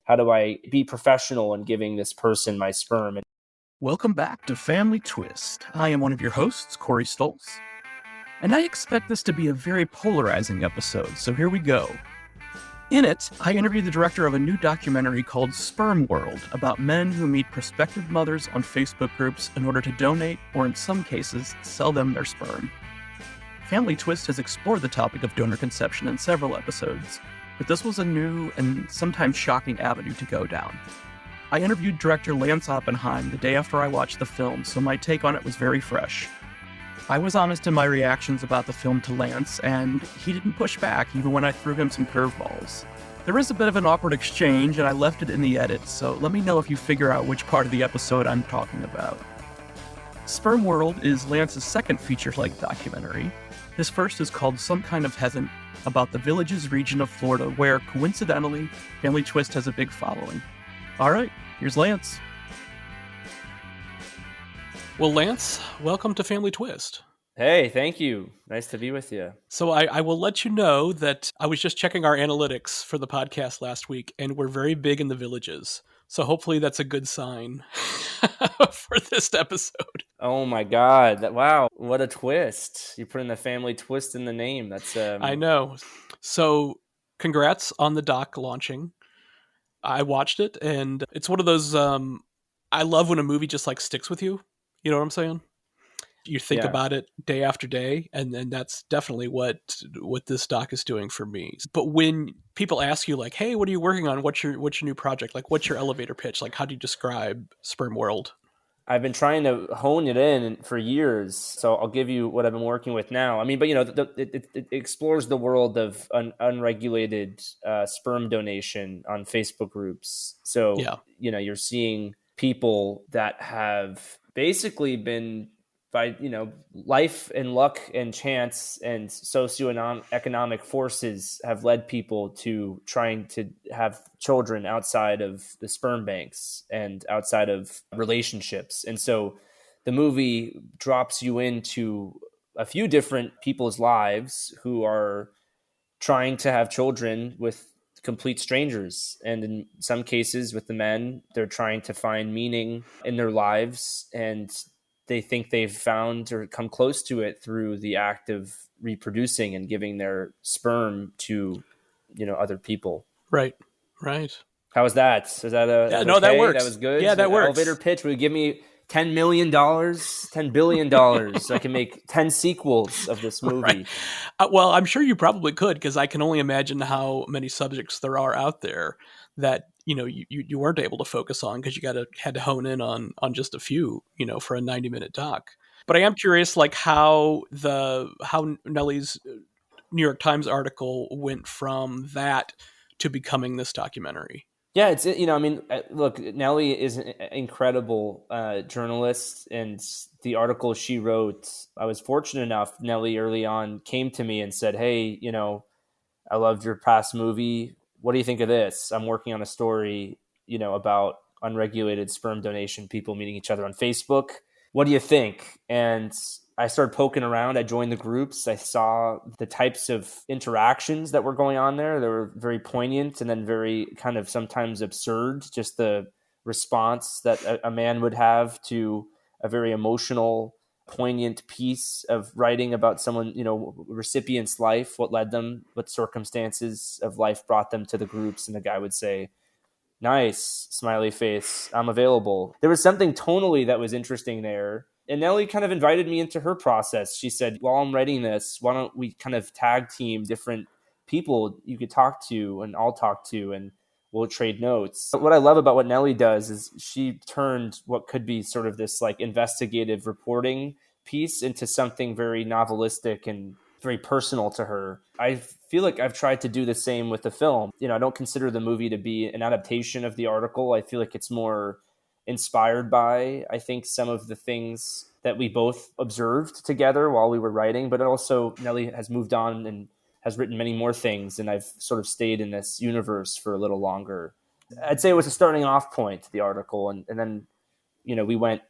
How do I be professional in giving this person my sperm? Welcome back to Family Twist. I am one of your hosts, Corey Stoltz, and I expect this to be a very polarizing episode, so here we go. In it, I interview the director of a new documentary called Spermworld about men who meet prospective mothers on Facebook groups in order to donate, or in some cases, sell them their sperm. Family Twist has explored the topic of donor conception in several episodes, but this was a new and sometimes shocking avenue to go down. I interviewed director Lance Oppenheim the day after I watched the film, so my take on it was very fresh. I was honest in my reactions about the film to Lance, and he didn't push back even when I threw him some curveballs. There is a bit of an awkward exchange, and I left it in the edit, so let me know if you figure out which part of the episode I'm talking about. Spermworld is Lance's second feature-length documentary. His first is called Some Kind of Heaven, about the Villages region of Florida, where, coincidentally, Family Twist has a big following. All right, here's Lance. Well, Lance, welcome to Family Twist. Hey, thank you. Nice to be with you. So I will let you know that I was just checking our analytics for the podcast last week, and we're very big in the villages. So hopefully that's a good sign for this episode. Oh my God. Wow. What a twist. You're putting the family twist in the name. That's I know. So congrats on the doc launching. I watched it, and it's one of those, I love when a movie just like sticks with you. You know what I'm saying? You think about it day after day, and then that's definitely what this doc is doing for me. But when people ask you like, hey, what are you working on? What's your new project? Like, what's your elevator pitch? Like, how do you describe Spermworld? I've been trying to hone it in for years, so I'll give you what I've been working with now. I mean, but it explores the world of unregulated sperm donation on Facebook groups. So, you're seeing people that have basically been by, life and luck and chance and socioeconomic forces have led people to trying to have children outside of the sperm banks and outside of relationships. And so the movie drops you into a few different people's lives who are trying to have children with complete strangers. And in some cases with the men, they're trying to find meaning in their lives, and they think they've found or come close to it through the act of reproducing and giving their sperm to, other people. Right. How was that? Was that no, that works. That was good. Yeah, that works. Elevator pitch. Would you give me $10 million, $10 billion so I can make 10 sequels of this movie? Right. Well, I'm sure you probably could, because I can only imagine how many subjects there are out there that you weren't able to focus on because you had to hone in on just a few, for a 90-minute doc. But I am curious, like how Nellie's New York Times article went from that to becoming this documentary. Yeah, it's, look, Nellie is an incredible journalist, and the article she wrote, I was fortunate enough, Nellie early on came to me and said, hey, I loved your past movie. What do you think of this? I'm working on a story, about unregulated sperm donation, people meeting each other on Facebook. What do you think? And I started poking around. I joined the groups. I saw the types of interactions that were going on there. They were very poignant and then very kind of sometimes absurd. Just the response that a man would have to a very emotional, poignant piece of writing about someone, recipient's life, what led them, what circumstances of life brought them to the groups. And the guy would say, nice, smiley face, I'm available. There was something tonally that was interesting there. And Nellie kind of invited me into her process. She said, while I'm writing this, why don't we kind of tag team different people you could talk to and I'll talk to, and we'll trade notes. But what I love about what Nellie does is she turned what could be sort of this like investigative reporting piece into something very novelistic and very personal to her. I feel like I've tried to do the same with the film. I don't consider the movie to be an adaptation of the article. I feel like it's more inspired by, I think, some of the things that we both observed together while we were writing, but also Nellie has moved on and has written many more things, and I've sort of stayed in this universe for a little longer. I'd say it was a starting off point, the article, and then, we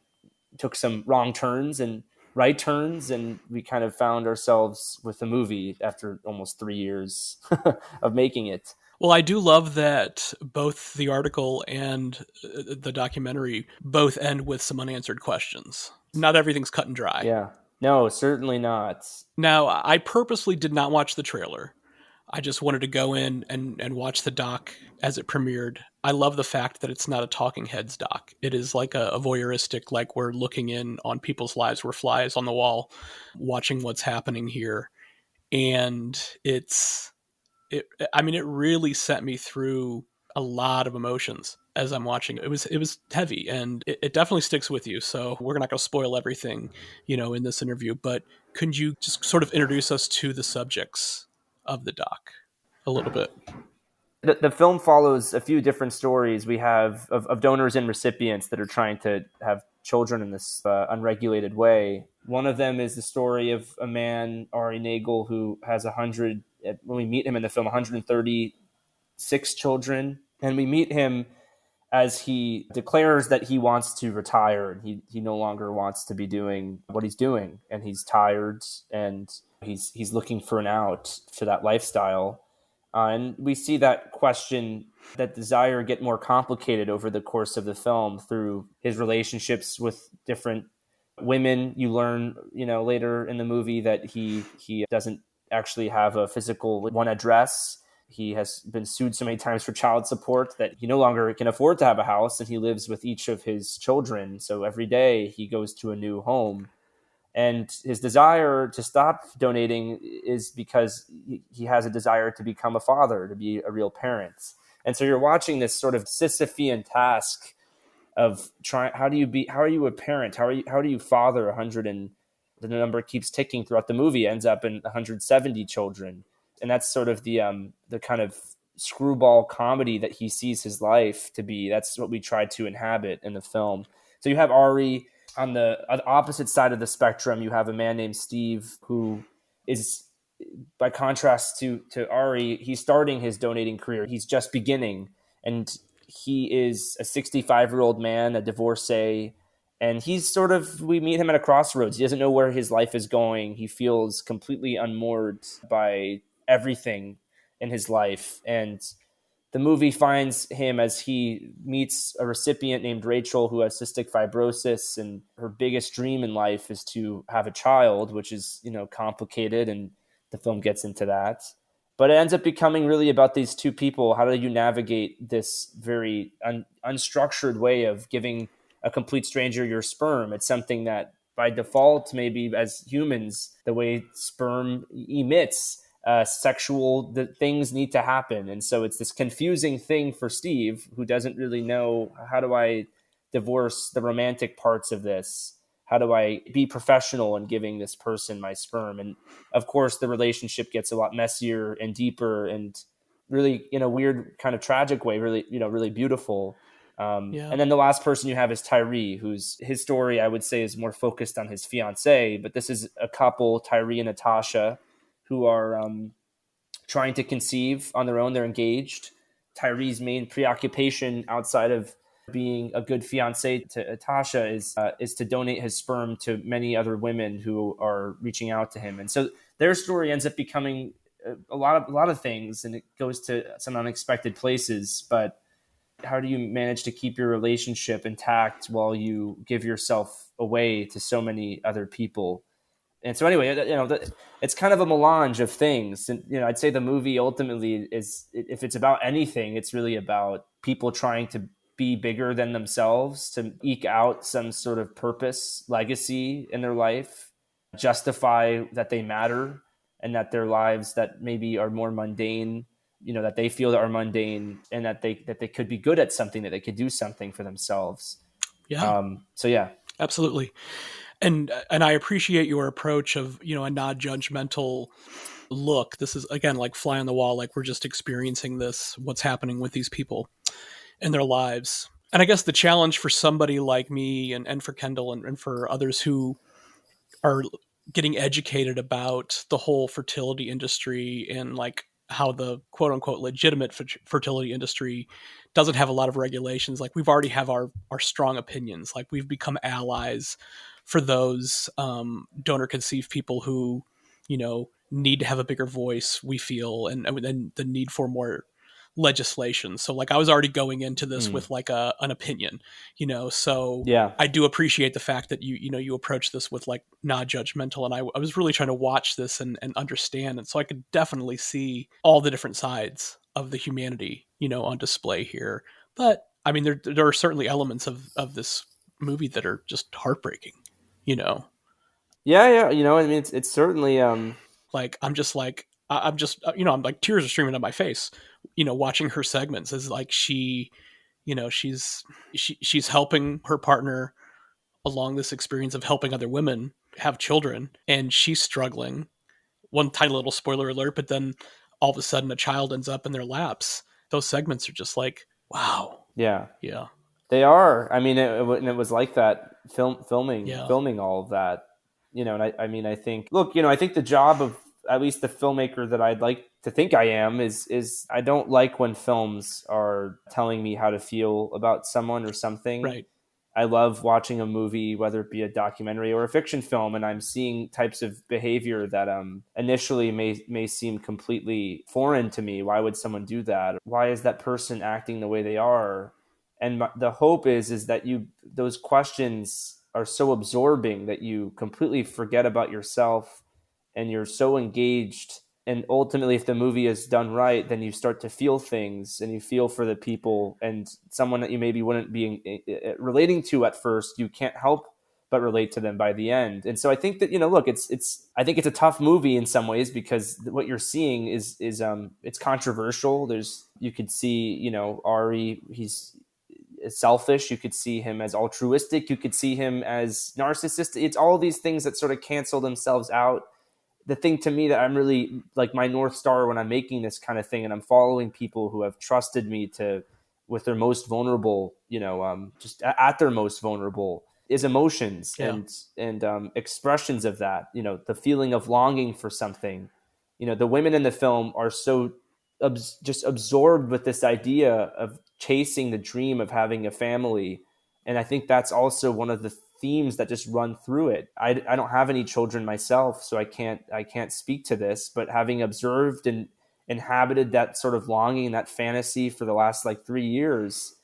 took some wrong turns and right turns, and we kind of found ourselves with the movie after almost 3 years of making it. Well, I do love that both the article and the documentary both end with some unanswered questions. Not everything's cut and dry. Yeah. No, certainly not. Now, I purposely did not watch the trailer. I just wanted to go in and watch the doc as it premiered. I love the fact that it's not a talking heads doc. It is like a voyeuristic, like we're looking in on people's lives. We're flies on the wall, watching what's happening here. And it really sent me through a lot of emotions as I'm watching. It was heavy, and it definitely sticks with you. So we're not going to spoil everything, in this interview. But could you just sort of introduce us to the subjects of the doc a little bit? The film follows a few different stories we have of donors and recipients that are trying to have children in this unregulated way. One of them is the story of a man, Ari Nagel, who has when we meet him in the film, 136 children. And we meet him as he declares that he wants to retire and he no longer wants to be doing what he's doing. And he's tired and he's looking for an out for that lifestyle. And we see that question, that desire get more complicated over the course of the film through his relationships with different women. You learn, later in the movie that he doesn't actually have a physical one address. He has been sued so many times for child support that he no longer can afford to have a house, and he lives with each of his children. So every day he goes to a new home. And his desire to stop donating is because he has a desire to become a father, to be a real parent. And so you're watching this sort of Sisyphean task of how are you a parent? How do you father 100, and the number keeps ticking throughout the movie, ends up in 170 children. And that's sort of the kind of screwball comedy that he sees his life to be. That's what we try to inhabit in the film. So you have Ari. On the opposite side of the spectrum, you have a man named Steve, who is, by contrast to Ari, he's starting his donating career. He's just beginning, and he is a 65-year-old man, a divorcee, and we meet him at a crossroads. He doesn't know where his life is going. He feels completely unmoored by everything in his life, and the movie finds him as he meets a recipient named Rachel who has cystic fibrosis, and her biggest dream in life is to have a child, which is, complicated, and the film gets into that. But it ends up becoming really about these two people. How do you navigate this very unstructured way of giving a complete stranger your sperm? It's something that by default, maybe as humans, the way sperm emits, sexual things need to happen. And so it's this confusing thing for Steve, who doesn't really know, how do I divorce the romantic parts of this? How do I be professional in giving this person my sperm? And of course, the relationship gets a lot messier and deeper, and really, in a weird kind of tragic way, really, really beautiful. Yeah. And then the last person you have is Tyree, his story, I would say, is more focused on his fiancée. But this is a couple, Tyree and Natasha, who are trying to conceive on their own. They're engaged. Tyree's main preoccupation outside of being a good fiance to Natasha is to donate his sperm to many other women who are reaching out to him. And so their story ends up becoming a lot of things, and it goes to some unexpected places. But how do you manage to keep your relationship intact while you give yourself away to so many other people? And so anyway, it's kind of a melange of things. And, I'd say the movie ultimately is, if it's about anything, it's really about people trying to be bigger than themselves, to eke out some sort of purpose, legacy in their life, justify that they matter, and that their lives that maybe are more mundane, that they feel that are mundane, and that they could be good at something, that they could do something for themselves. Yeah. So yeah. Absolutely. And I appreciate your approach of, a non-judgmental look. This is, again, like fly on the wall, like we're just experiencing what's happening with these people in their lives. And I guess the challenge for somebody like me and for Kendall and for others who are getting educated about the whole fertility industry and like how the quote unquote legitimate fertility industry doesn't have a lot of regulations. Like we've already have our strong opinions. Like we've become allies for those donor conceived people who, need to have a bigger voice, we feel, and the need for more legislation. So like I was already going into this Mm. with like an opinion, so Yeah. I do appreciate the fact that you approach this with like not judgmental. And I was really trying to watch this and understand. And so I could definitely see all the different sides of the humanity, on display here. But I mean, there are certainly elements of this movie that are just heartbreaking, you know, Yeah, yeah. I mean, it's certainly like I'm just like I'm just I'm like tears are streaming down my face, watching her segments as like she's helping her partner along this experience of helping other women have children, and she's struggling. One tiny little spoiler alert, but then all of a sudden a child ends up in their laps. Those segments are just like, wow. yeah. Yeah. They are. I mean, and it was like that Yeah. filming all of that, And I mean, I think, look, I think the job of at least the filmmaker that I'd like to think I am is I don't like when films are telling me how to feel about someone or something. Right. I love watching a movie, whether it be a documentary or a fiction film, and I'm seeing types of behavior that initially may seem completely foreign to me. Why would someone do that? Why is that person acting the way they are? And the hope is that those questions are so absorbing that you completely forget about yourself, and you're so engaged. And ultimately, if the movie is done right, then you start to feel things, and you feel for the people, and someone that you maybe wouldn't be relating to at first, you can't help but relate to them by the end. And so I think that, look, I think it's a tough movie in some ways, because what you're seeing is it's controversial. You could see, Ari, he's selfish. You could see him as altruistic. You could see him as narcissistic. It's all these things that sort of cancel themselves out. The thing to me that I'm really like my North Star when I'm making this kind of thing, and I'm following people who have trusted me with their most vulnerable, just at their most vulnerable, is emotions Yeah. and expressions of that, the feeling of longing for something. The women in the film are so just absorbed with this idea of chasing the dream of having a family. And I think that's also one of the themes that just run through it. I don't have any children myself, so I can't speak to this, but having observed and inhabited that sort of longing, that fantasy for the last like 3 years,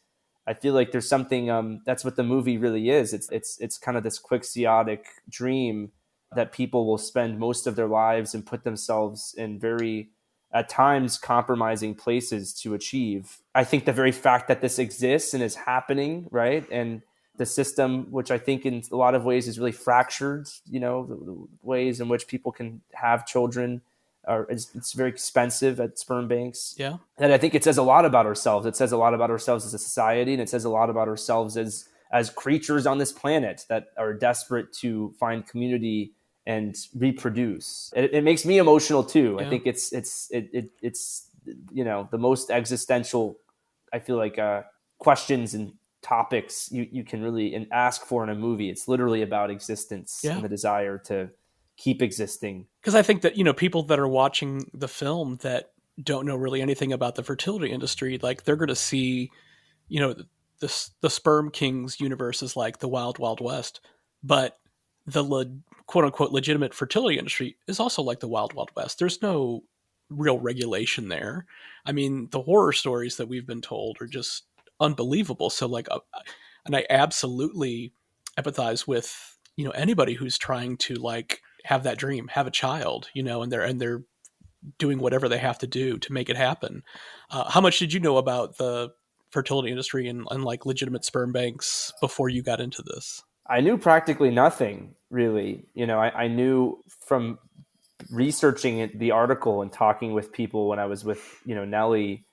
I feel like there's something that's what the movie really is. It's kind of this quixotic dream that people will spend most of their lives and put themselves in very, at times, compromising places to achieve. I think the very fact that this exists and is happening, right? And the system, which I think in a lot of ways is really fractured, the ways in which people can have children, it's very expensive at sperm banks. Yeah. And I think it says a lot about ourselves. It says a lot about ourselves as a society, and it says a lot about ourselves as creatures on this planet that are desperate to find community and reproduce. It makes me emotional too. Yeah. I think it's the most existential, I feel like, questions and topics you can really ask for in a movie. It's literally about existence Yeah. and the desire to keep existing. Because I think that, people that are watching the film that don't know really anything about the fertility industry, like they're going to see, the Sperm Kings universe is like the wild, wild west. But the quote unquote legitimate fertility industry is also like the wild, wild west. There's no real regulation there. I mean, the horror stories that we've been told are just unbelievable. So like, and I absolutely empathize with, anybody who's trying to like have that dream, have a child, and they're doing whatever they have to do to make it happen. How much did you know about the fertility industry and like legitimate sperm banks before you got into this? I knew practically nothing, really. I knew from researching the article and talking with people when I was with, Nellie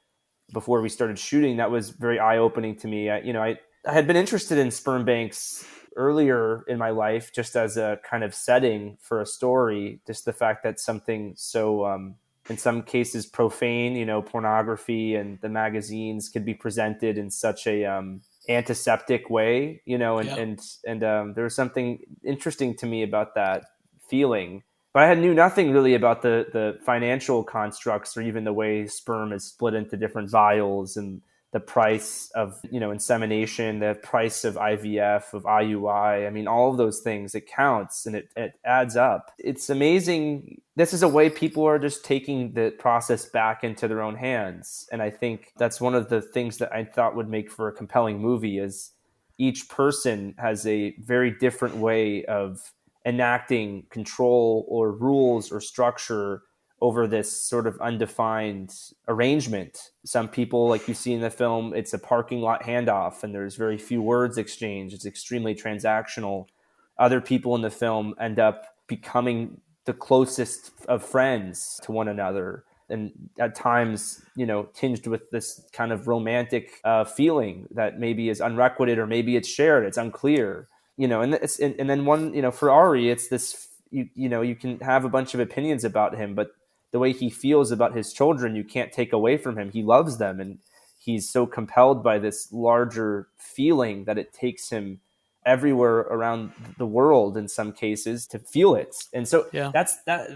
before we started shooting. That was very eye-opening to me. I had been interested in sperm banks earlier in my life, just as a kind of setting for a story. Just the fact that something so, in some cases, profane, pornography and the magazines could be presented in such a antiseptic way, Yeah. and there was something interesting to me about that feeling. But I knew nothing really about the financial constructs or even the way sperm is split into different vials and the price of, insemination, the price of IVF, of IUI. I mean, all of those things, it counts and it adds up. It's amazing. This is a way people are just taking the process back into their own hands. And I think that's one of the things that I thought would make for a compelling movie is each person has a very different way of enacting control or rules or structure over this sort of undefined arrangement. Some people, like you see in the film, it's a parking lot handoff and there's very few words exchanged. It's extremely transactional. Other people in the film end up becoming the closest of friends to one another. And at times, tinged with this kind of romantic feeling that maybe is unrequited or maybe it's shared. It's unclear. And then one, for Ari, it's this, you can have a bunch of opinions about him, but the way he feels about his children, you can't take away from him. He loves them, and he's so compelled by this larger feeling that it takes him everywhere around the world in some cases to feel it. And so that's that,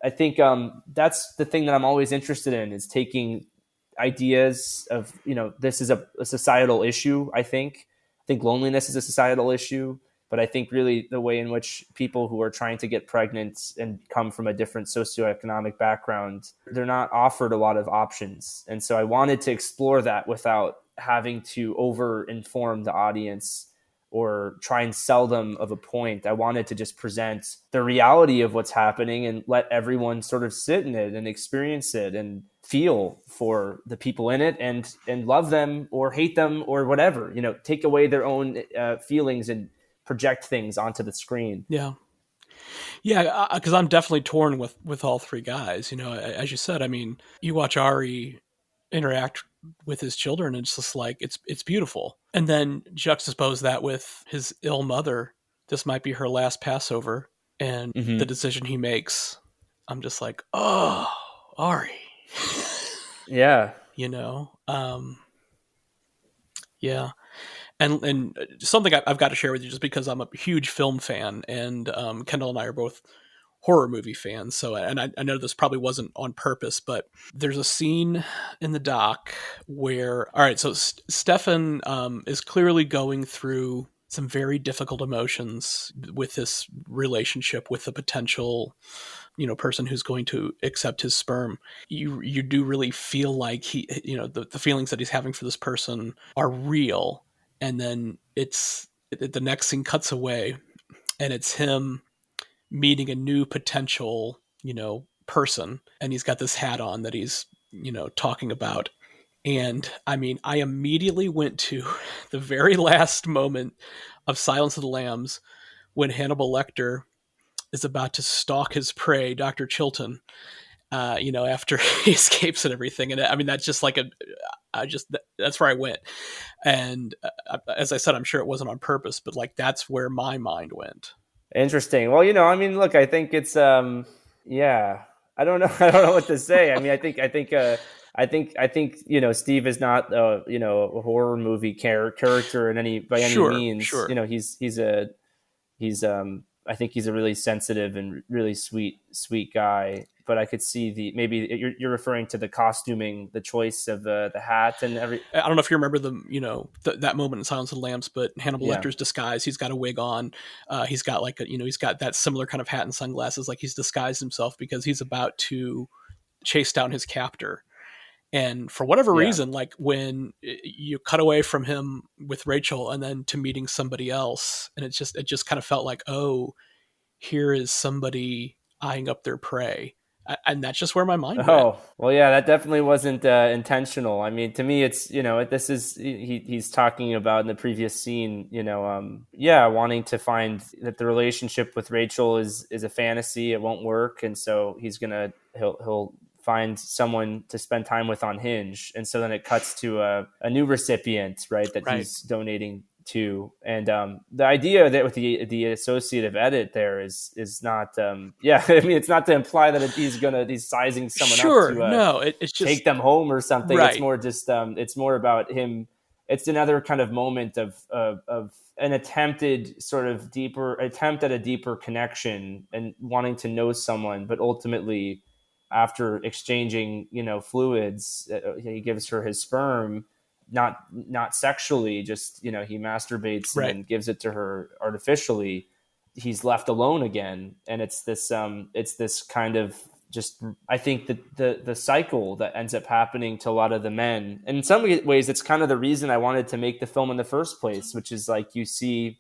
I think that's the thing that I'm always interested in, is taking ideas of, this is a societal issue. I think loneliness is a societal issue. But I think really the way in which people who are trying to get pregnant and come from a different socioeconomic background, they're not offered a lot of options. And so I wanted to explore that without having to over-inform the audience or try and sell them of a point. I wanted to just present the reality of what's happening and let everyone sort of sit in it and experience it and feel for the people in it and love them or hate them or whatever, take away their own feelings and project things onto the screen. Yeah, because I'm definitely torn with all three guys. As you said, I mean, you watch Ari interact with his children, and it's just like it's beautiful. And then juxtapose that with his ill mother. This might be her last Passover, and the decision he makes. I'm just like, oh, Ari. Yeah. Yeah. And something I've got to share with you, just because I'm a huge film fan, and Kendall and I are both horror movie fans. So, and I know this probably wasn't on purpose, but there's a scene in the doc where, all right, so Stefan is clearly going through some very difficult emotions with this relationship with the potential, person who's going to accept his sperm. You do really feel like he, the feelings that he's having for this person are real. And then the next scene cuts away, and it's him meeting a new potential, person, and he's got this hat on that he's, talking about. And I mean, I immediately went to the very last moment of Silence of the Lambs when Hannibal Lecter is about to stalk his prey, Dr. Chilton, after he escapes and everything. And I mean, that's just like that's where I went. And as I said, I'm sure it wasn't on purpose, but like, that's where my mind went. Interesting. Well, I mean, look, I think it's, yeah, I don't know. I don't know what to say. I mean, I think, Steve is not, a horror movie character by any means. Sure. I think he's a really sensitive and really sweet guy. But I could see maybe you're referring to the costuming, the choice of the hat and every. I don't know if you remember that moment in Silence of the Lambs, but Hannibal Lecter's disguise. He's got a wig on. He's got he's got that similar kind of hat and sunglasses. Like, he's disguised himself because he's about to chase down his captor. And for whatever reason, like, when you cut away from him with Rachel and then to meeting somebody else, and it just kind of felt like, oh, here is somebody eyeing up their prey. And that's just where my mind went. Oh, well, yeah, that definitely wasn't intentional. I mean, to me, it's, this is, he's talking about in the previous scene, wanting to find that the relationship with Rachel is a fantasy. It won't work. And so he'll find someone to spend time with on Hinge. And so then it cuts to a new recipient, right, that he's donating to. And the idea that with the associative edit there is not I mean, it's not to imply that he's sizing someone up to it's just take them home or something. Right. It's more just it's more about him. It's another kind of moment of an attempted sort of attempt at a deeper connection and wanting to know someone, but ultimately, after exchanging, fluids, he gives her his sperm. not sexually, just, you know, he masturbates and Right. then gives it to her artificially, he's left alone again. And it's this kind of, just, I think that the cycle that ends up happening to a lot of the men. And in some ways, it's kind of the reason I wanted to make the film in the first place, which is like, you see,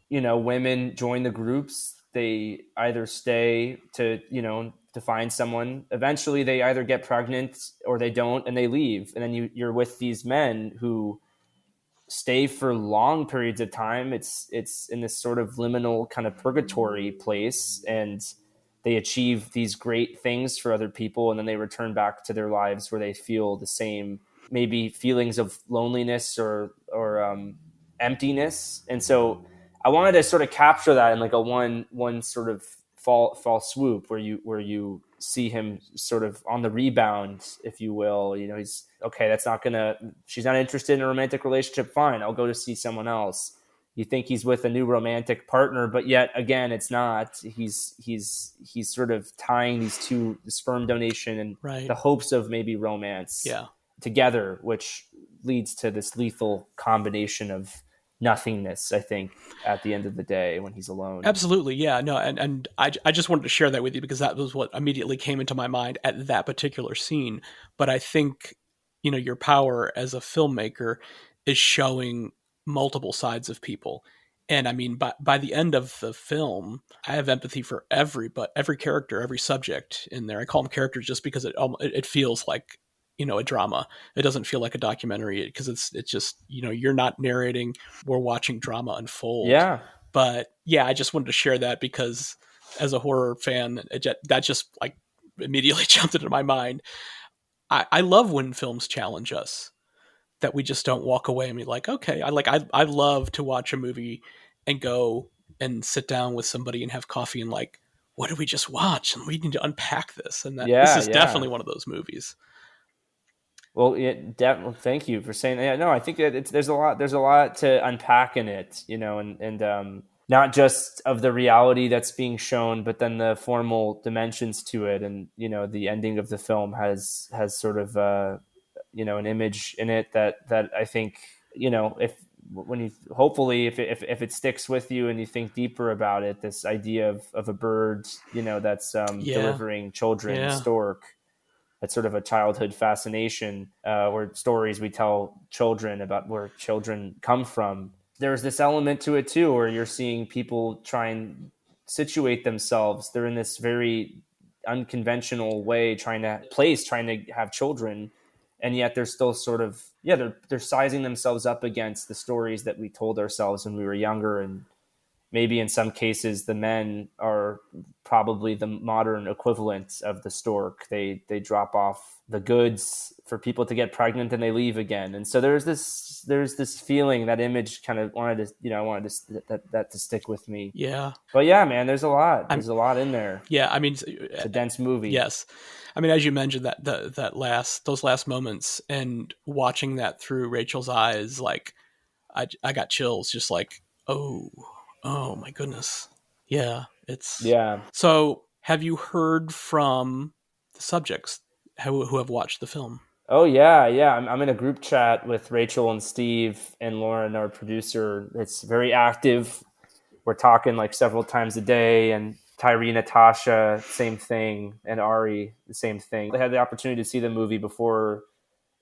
you know, women join the groups, they either stay to, you know, to find someone. Eventually they either get pregnant or they don't, and they leave. And then you're with these men who stay for long periods of time. It's in this sort of liminal kind of purgatory place, and they achieve these great things for other people, and then they return back to their lives where they feel the same, maybe feelings of loneliness or emptiness. And so I wanted to sort of capture that in like a one sort of fall swoop, where you see him sort of on the rebound, if you will. You know, he's okay. She's not interested in a romantic relationship. Fine, I'll go to see someone else. You think he's with a new romantic partner, but yet again, it's not. He's sort of tying these two, the sperm donation and Right. the hopes of maybe romance, Yeah. together, which leads to this lethal combination of nothingness, I think, at the end of the day, when he's alone. Absolutely. Yeah. No, and I just wanted to share that with you because that was what immediately came into my mind at that particular scene. But I think, you know, your power as a filmmaker is showing multiple sides of people. And I mean, by the end of the film, I have empathy for every character, every subject in there. I call them characters just because it feels like, you know, a drama. It doesn't feel like a documentary because it's just, you know, you're not narrating, we're watching drama unfold. Yeah. But yeah, I just wanted to share that because as a horror fan, that just like immediately jumped into my mind. I love when films challenge us, that we just don't walk away and be like, okay, I love to watch a movie and go and sit down with somebody and have coffee and like, what did we just watch? And we need to unpack this. And this is definitely one of those movies. Well, yeah, definitely. Thank you for saying that. Yeah, no, I think that there's a lot to unpack in it, you know, and not just of the reality that's being shown, but then the formal dimensions to it. And, you know, the ending of the film has sort of, you know, an image in it that I think, you know, if it sticks with you and you think deeper about it, this idea of a bird, you know, that's delivering children, stork. That's sort of a childhood fascination, where stories we tell children about where children come from. There's this element to it too, where you're seeing people try and situate themselves. They're in this very unconventional way, trying to have children, and yet they're still sort of, they're sizing themselves up against the stories that we told ourselves when we were younger. And maybe in some cases the men are probably the modern equivalent of the stork. They drop off the goods for people to get pregnant and they leave again. And so there's this feeling, that image kind of wanted to stick with me. Yeah. But yeah, man, there's a lot in there. Yeah. I mean, it's a dense movie. Yes. I mean, as you mentioned, those last moments and watching that through Rachel's eyes, like I got chills, just like, oh my goodness. Yeah. So have you heard from the subjects who have watched the film? Oh yeah. I'm in a group chat with Rachel and Steve and Lauren, our producer. It's very active. We're talking like several times a day, and Tyree, Natasha, same thing, and Ari, the same thing. They had the opportunity to see the movie before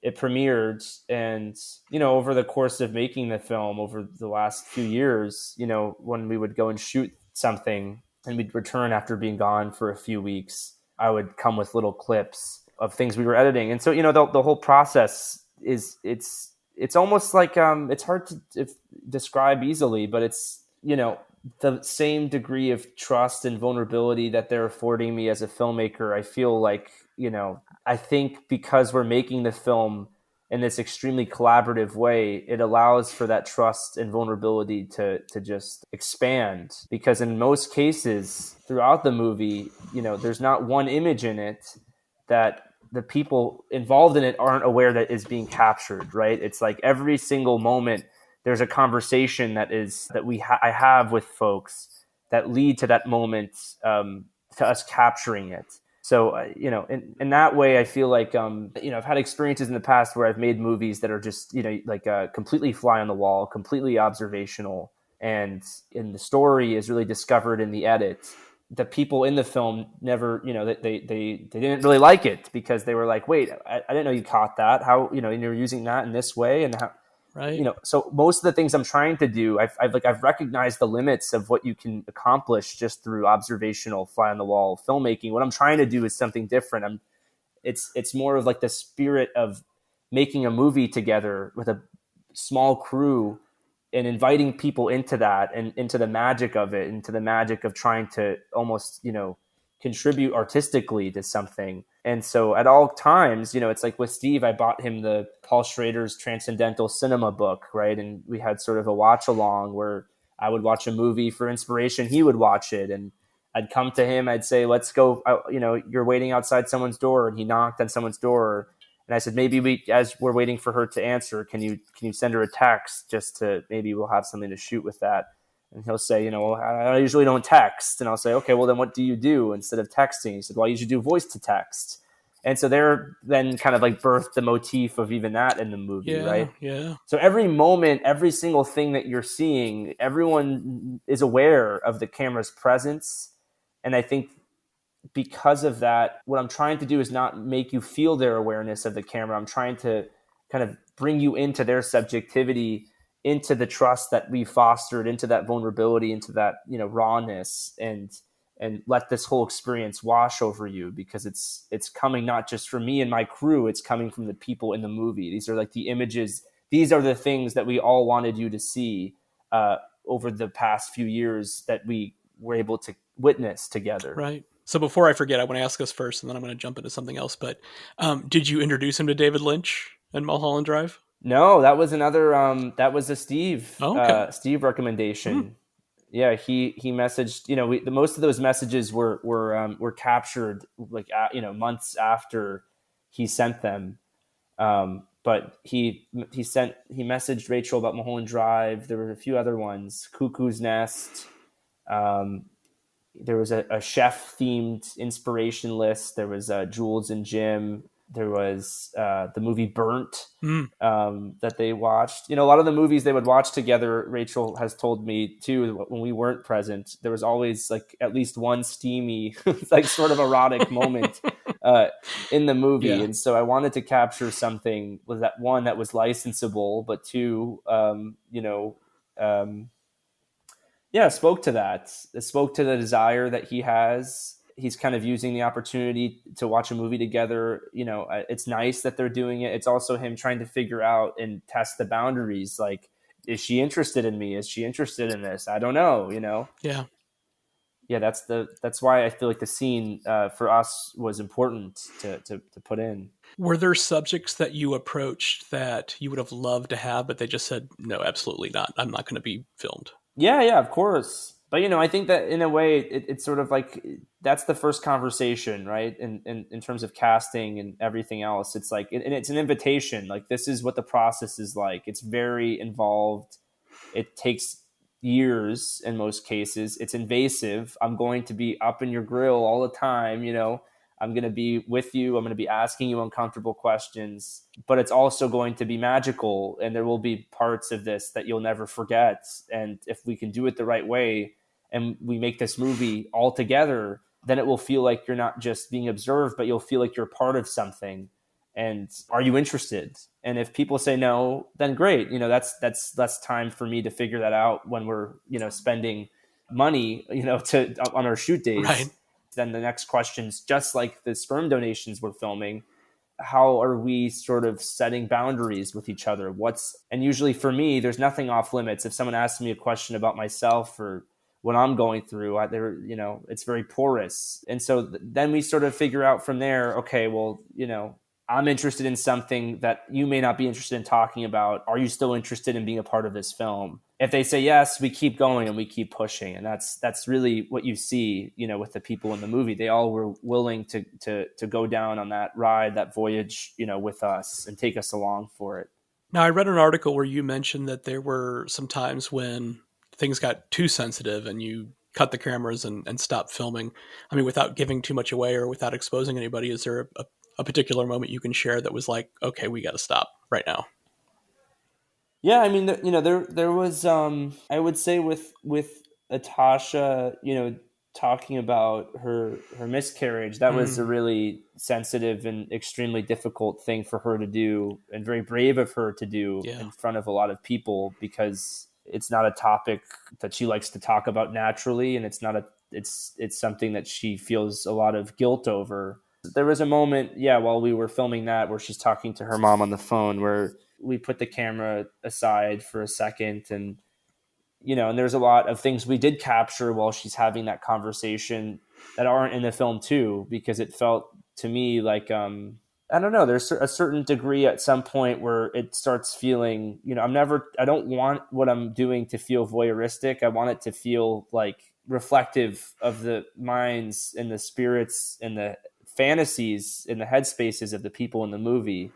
it premiered, and, you know, over the course of making the film over the last few years, you know, when we would go and shoot something and we'd return after being gone for a few weeks, I would come with little clips of things we were editing. And so, you know, the whole process it's almost like, it's hard to describe easily, but it's, you know, the same degree of trust and vulnerability that they're affording me as a filmmaker. I feel like, you know, I think because we're making the film in this extremely collaborative way, it allows for that trust and vulnerability to just expand. Because in most cases throughout the movie, you know, there's not one image in it that the people involved in it aren't aware that is being captured, right? It's like every single moment there's a conversation that I have with folks that lead to that moment, to us capturing it. So, in that way, I feel like, I've had experiences in the past where I've made movies that are just, like completely fly on the wall, completely observational. And the story is really discovered in the edit. The people in the film never, they didn't really like it because they were like, wait, I didn't know you caught that. How, and you're using that in this way. And how, Right. So most of the things I'm trying to do, I've recognized the limits of what you can accomplish just through observational fly on the wall filmmaking. What I'm trying to do is something different. It's more of like the spirit of making a movie together with a small crew and inviting people into that and into the magic of it, into the magic of trying to almost, contribute artistically to something. And so at all times, it's like with Steve, I bought him the Paul Schrader's Transcendental Cinema book, right? And we had sort of a watch along where I would watch a movie for inspiration. He would watch it. And I'd come to him. I'd say, let's go, you're waiting outside someone's door. And he knocked on someone's door. And I said, maybe as we're waiting for her to answer, can you send her a text just to, maybe we'll have something to shoot with that. And he'll say, I usually don't text. And I'll say, okay, well, then what do you do instead of texting? He said, well, I usually do voice to text. And so they're then kind of like birthed the motif of even that in the movie, right? Yeah. So every moment, every single thing that you're seeing, everyone is aware of the camera's presence. And I think because of that, what I'm trying to do is not make you feel their awareness of the camera. I'm trying to kind of bring you into their subjectivity, into the trust that we fostered, into that vulnerability, into that, rawness, and let this whole experience wash over you, because it's coming not just from me and my crew, it's coming from the people in the movie. These are like the images. These are the things that we all wanted you to see over the past few years that we were able to witness together. Right. So before I forget, I want to ask us first, and then I'm going to jump into something else. But did you introduce him to David Lynch and Mulholland Drive? No, that was another. That was a Steve. Steve recommendation. Yeah, he messaged. Most of those messages were captured like months after he sent them. But he messaged Rachel about Mulholland Drive. There were a few other ones. Cuckoo's Nest. There was a chef themed inspiration list. There was Jules and Jim. There was the movie Burnt that they watched. A lot of the movies they would watch together, Rachel has told me too, when we weren't present, there was always like at least one steamy, like sort of erotic moment in the movie. Yeah. And so I wanted to capture something with that, one, that was licensable, but two, spoke to that. It spoke to the desire that he has. He's kind of using the opportunity to watch a movie together. It's nice that they're doing it. It's also him trying to figure out and test the boundaries. Like, is she interested in me? Is she interested in this? I don't know, Yeah. Yeah, that's why I feel like the scene for us was important to put in. Were there subjects that you approached that you would have loved to have, but they just said, no, absolutely not. I'm not going to be filmed? Yeah, of course. But, I think that in a way, it's sort of like, that's the first conversation, right? In terms of casting and everything else, it's like, and it's an invitation. Like, this is what the process is like. It's very involved. It takes years in most cases. It's invasive. I'm going to be up in your grill all the time, I'm going to be with you. I'm going to be asking you uncomfortable questions, but it's also going to be magical. And there will be parts of this that you'll never forget. And if we can do it the right way and we make this movie all together, then it will feel like you're not just being observed, but you'll feel like you're part of something. And are you interested? And if people say no, then great. That's less time for me to figure that out when we're, spending money, on our shoot days. Right. Then the next questions, just like the sperm donations we're filming, how are we sort of setting boundaries with each other? And usually for me, there's nothing off limits. If someone asks me a question about myself or what I'm going through, it's very porous. And so then we sort of figure out from there, okay, well, I'm interested in something that you may not be interested in talking about. Are you still interested in being a part of this film? If they say yes, we keep going and we keep pushing. And that's really what you see, with the people in the movie. They all were willing to go down on that ride, that voyage, with us and take us along for it. Now, I read an article where you mentioned that there were some times when things got too sensitive and you cut the cameras and stop filming. I mean, without giving too much away or without exposing anybody, is there a particular moment you can share that was like, okay, we got to stop right now? Yeah, I mean, there was I would say with Atasha, talking about her miscarriage, that was a Mm, really sensitive and extremely difficult thing for her to do, and very brave of her to do yeah. in front of a lot of people, because it's not a topic that she likes to talk about naturally, and it's something that she feels a lot of guilt over. There was a moment, yeah, while we were filming that, where she's talking to her mom on the phone, where we put the camera aside for a second, and there's a lot of things we did capture while she's having that conversation that aren't in the film too, because it felt to me like, I don't know, there's a certain degree at some point where it starts feeling, I don't want what I'm doing to feel voyeuristic. I want it to feel like reflective of the minds and the spirits and the fantasies and the headspaces of the people in the movie.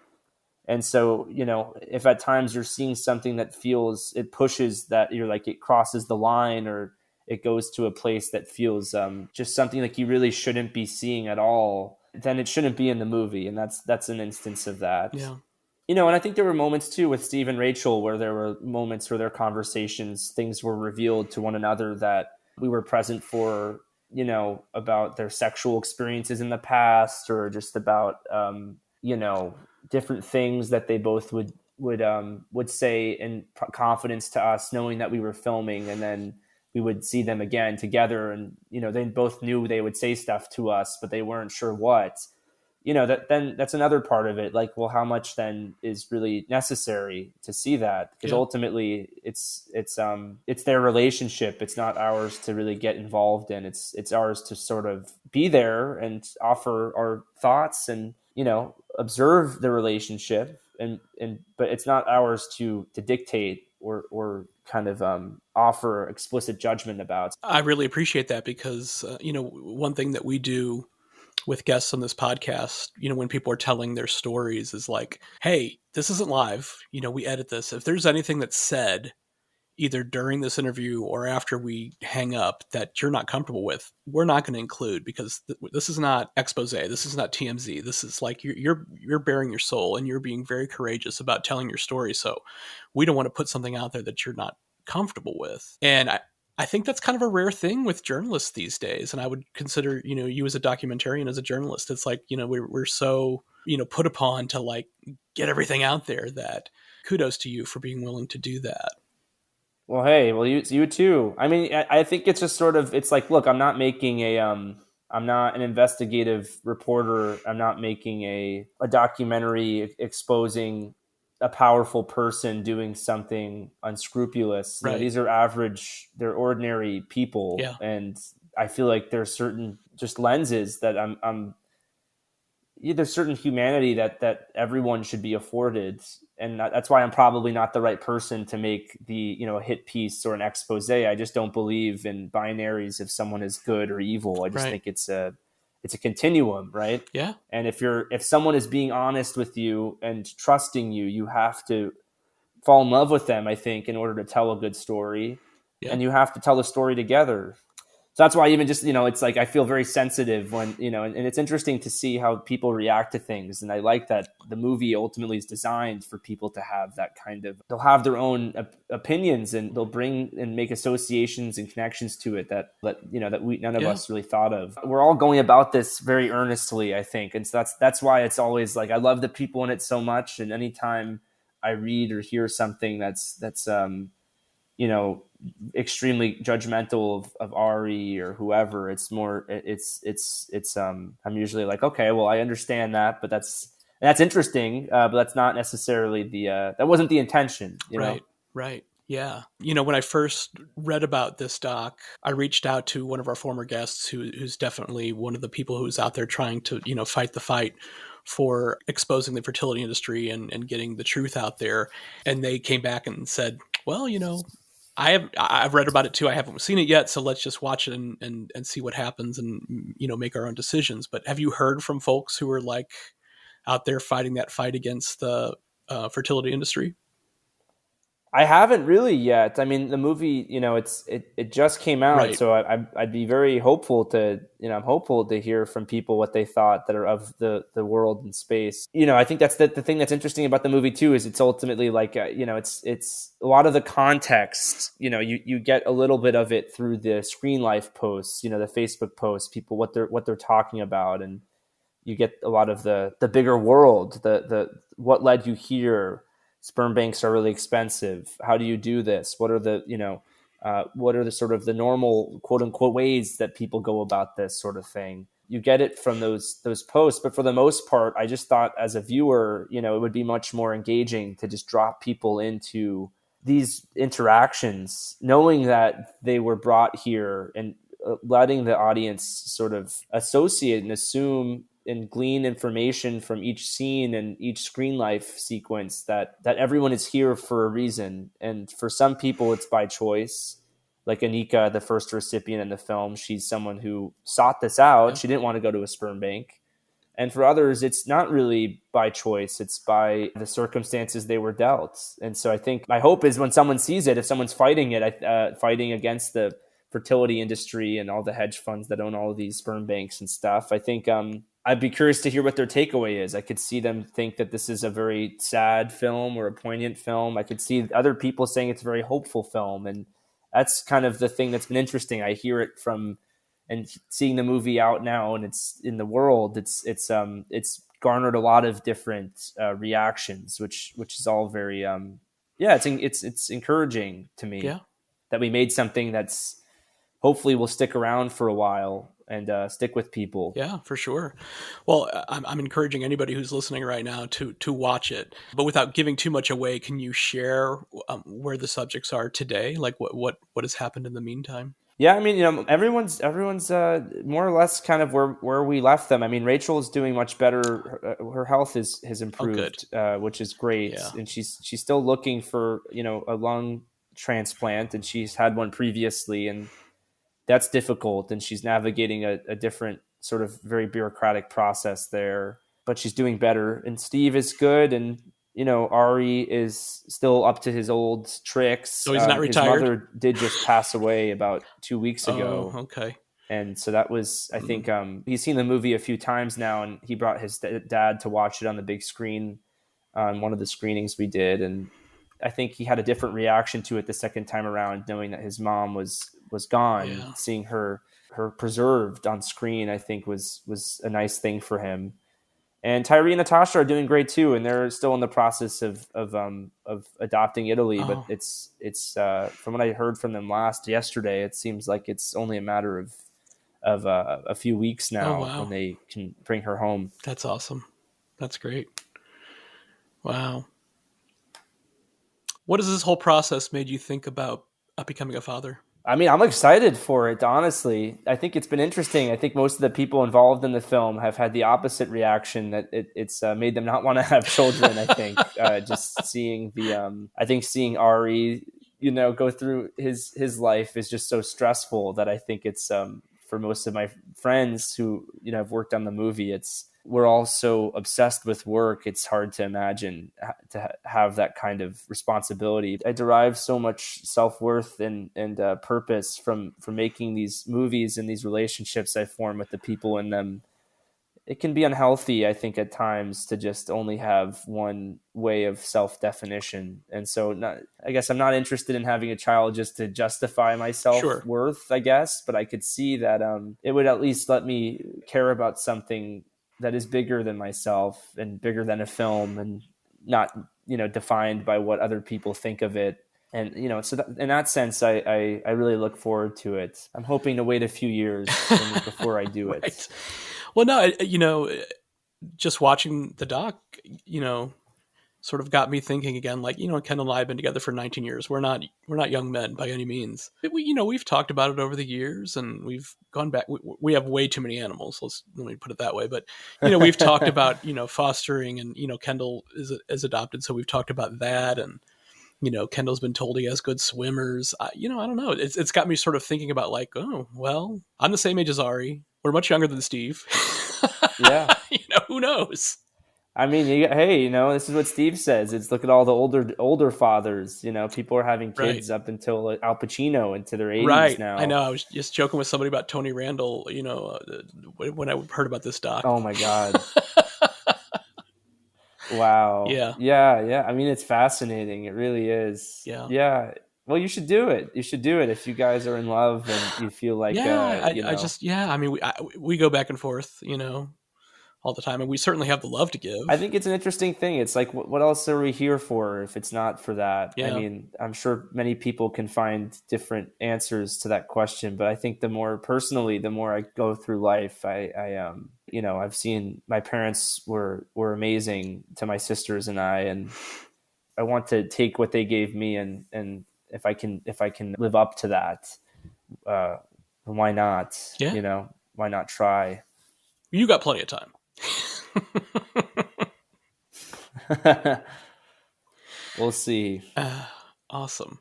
And so, if at times you're seeing something that feels, it pushes, that you're like, it crosses the line, or it goes to a place that feels just something like you really shouldn't be seeing at all, then it shouldn't be in the movie. And that's an instance of that. Yeah. And I think there were moments too with Steve and Rachel where there were moments where their conversations, things were revealed to one another that we were present for, about their sexual experiences in the past, or just about, different things that they both would say in confidence to us, knowing that we were filming, and then we would see them again together, and they both knew they would say stuff to us, but they weren't sure what. That's another part of it. Like, well, how much then is really necessary to see that? Because Yeah. ultimately, it's their relationship. It's not ours to really get involved in. It's ours to sort of be there and offer our thoughts, and observe the relationship. And but it's not ours to dictate or kind of offer explicit judgment about. I really appreciate that because, one thing that we do with guests on this podcast, when people are telling their stories is like, hey, this isn't live. We edit this. If there's anything that's said either during this interview or after we hang up that you're not comfortable with, we're not going to include, because this is not expose. This is not TMZ. This is like you're bearing your soul and you're being very courageous about telling your story. So we don't want to put something out there that you're not comfortable with. And I think that's kind of a rare thing with journalists these days. And I would consider, you as a documentarian, as a journalist, it's like, we're so, put upon to like get everything out there, that kudos to you for being willing to do that. Well, hey, well, you too. I mean, I think it's just sort of, it's like, look, I'm not an investigative reporter. I'm not making a documentary exposing a powerful person doing something unscrupulous. Right. These are average, they're ordinary people, Yeah. and I feel like there's certain just lenses that there's certain humanity that everyone should be afforded, and that's why I'm probably not the right person to make a hit piece or an expose. I just don't believe in binaries if someone is good or evil. I just Right. think it's a continuum, right? Yeah. And if someone is being honest with you and trusting you, you have to fall in love with them, I think, in order to tell a good story. Yeah. And you have to tell the story together. So that's why even just, it's like I feel very sensitive when, and it's interesting to see how people react to things. And I like that the movie ultimately is designed for people to have that kind of, they'll have their own opinions, and they'll bring and make associations and connections to it that none of Yeah. us really thought of. We're all going about this very earnestly, I think. And so that's why it's always like, I love the people in it so much. And anytime I read or hear something that's extremely judgmental of Ari or whoever, I'm usually like, okay, well, I understand that, but that's interesting, but that's not necessarily that wasn't the intention, Right. Yeah. When I first read about this doc, I reached out to one of our former guests who's definitely one of the people who's out there trying to, fight the fight for exposing the fertility industry and getting the truth out there. And they came back and said, well, I've read about it too. I haven't seen it yet, so let's just watch it and see what happens and make our own decisions. But have you heard from folks who are like out there fighting that fight against the fertility industry? I haven't really yet. I mean, the movie, it just came out, Right. so I'd be very hopeful to, I'm hopeful to hear from people what they thought that are of the world and space. I think that's the thing that's interesting about the movie too, is it's ultimately like, it's a lot of the context, you get a little bit of it through the Screen Life posts, the Facebook posts, people, what they're talking about. And you get a lot of the bigger world, the what led you here. Sperm banks are really expensive. How do you do this? What are the sort of the normal quote unquote ways that people go about this sort of thing? You get it from those posts, but for the most part, I just thought as a viewer, it would be much more engaging to just drop people into these interactions, knowing that they were brought here, and letting the audience sort of associate and assume and glean information from each scene and each Screen Life sequence that everyone is here for a reason. And for some people, it's by choice. Like Anika, the first recipient in the film, she's someone who sought this out. Yeah. She didn't want to go to a sperm bank. And for others, it's not really by choice. It's by the circumstances they were dealt. And so I think my hope is when someone sees it, if someone's fighting it, fighting against the fertility industry and all the hedge funds that own all of these sperm banks and stuff, I think I'd be curious to hear what their takeaway is. I could see them think that this is a very sad film or a poignant film. I could see other people saying it's a very hopeful film. And that's kind of the thing that's been interesting. I hear it from, and seeing the movie out now and it's in the world, it's garnered a lot of different reactions, which is all very, it's encouraging to me that we made something that's hopefully will stick around for a while and stick with people. Yeah, for sure. Well, I'm encouraging anybody who's listening right now to watch it. But without giving too much away, can you share where the subjects are today? Like what has happened in the meantime? Yeah, I mean, everyone's more or less kind of where we left them. I mean, Rachel is doing much better. Her health has improved, which is great. Yeah. And she's still looking for, a lung transplant, and she's had one previously, and that's difficult. And she's navigating a different sort of very bureaucratic process there, but she's doing better. And Steve is good. And, Ari is still up to his old tricks. So he's not retired? His mother did just pass away about 2 weeks ago. Oh, okay. And so that was, I think, he's seen the movie a few times now, and he brought his dad to watch it on the big screen on one of the screenings we did. And I think he had a different reaction to it the second time around, knowing that his mom was gone. Yeah. Seeing her preserved on screen, I think was a nice thing for him. And Tyree and Natasha are doing great too, and they're still in the process of adopting Italy. Oh. But it's from what I heard from them yesterday, it seems like it's only a matter of a few weeks now when they can bring her home. That's awesome. That's great. Wow. What has this whole process made you think about becoming a father? I mean, I'm excited for it, honestly. I think it's been interesting. I think most of the people involved in the film have had the opposite reaction, that it's made them not want to have children, I think. Just seeing seeing Ari, go through his life is just so stressful that I think it's, for most of my friends who, have worked on the movie, we're all so obsessed with work. It's hard to imagine to have that kind of responsibility. I derive so much self-worth and purpose from making these movies and these relationships I form with the people in them. It can be unhealthy, I think, at times to just only have one way of self-definition. And so I guess I'm not interested in having a child just to justify my self-worth, I guess, but I could see that it would at least let me care about something that is bigger than myself and bigger than a film, and not, defined by what other people think of it. And, so in that sense, I really look forward to it. I'm hoping to wait a few years before I do it. Right. Well, no, just watching the doc, sort of got me thinking again, like, Kendall and I have been together for 19 years. We're not young men by any means. We've talked about it over the years, and we've gone back. We have way too many animals. Let me put it that way. But, we've talked about, fostering, and, Kendall is adopted. So we've talked about that. And, Kendall's been told he has good swimmers. I don't know. It's got me sort of thinking about, like, oh, well, I'm the same age as Ari. We're much younger than Steve. Yeah. Who knows? I mean, hey, this is what Steve says. It's look at all the older fathers. People are having Right. kids up until Al Pacino into their 80s Right. I now. know. I was just joking with somebody about Tony Randall, when I heard about this doc. Oh my God. Wow. Yeah. Yeah. I mean, it's fascinating. It really is. Yeah. Yeah. Well, you should do it. You should do it if you guys are in love and you feel like, Yeah. I mean, we go back and forth, all the time, and we certainly have the love to give. I think it's an interesting thing. It's like, what else are we here for if it's not for that? Yeah. I mean, I'm sure many people can find different answers to that question, but I think the more I go through life, I've seen my parents were amazing to my sisters and and I want to take what they gave me and if I can live up to that, why not? Yeah. Why not try? You got plenty of time. We'll see. Awesome.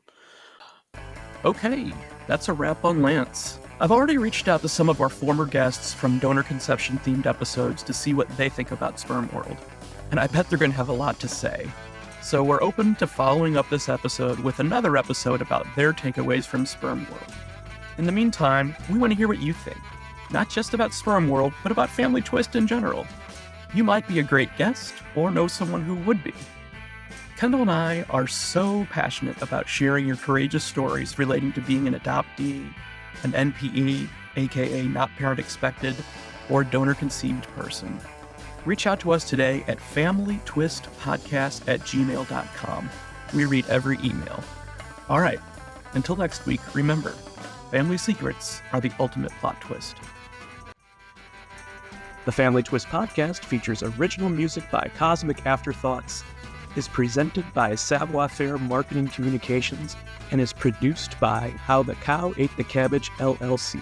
Okay, that's a wrap on Lance. I've already reached out to some of our former guests from donor conception themed episodes to see what they think about Spermworld, and I bet they're going to have a lot to say. So we're open to following up this episode with another episode about their takeaways from Spermworld. In the meantime, we want to hear what you think, not just about Spermworld, but about Family Twist in general. You might be a great guest or know someone who would be. Kendall and I are so passionate about sharing your courageous stories relating to being an adoptee, an NPE, aka not parent expected, or donor conceived person. Reach out to us today at familytwistpodcast@gmail.com. We read every email. All right, until next week, remember, family secrets are the ultimate plot twist. The Family Twist podcast features original music by Cosmic Afterthoughts, is presented by Savoir Faire Marketing Communications, and is produced by How the Cow Ate the Cabbage, LLC.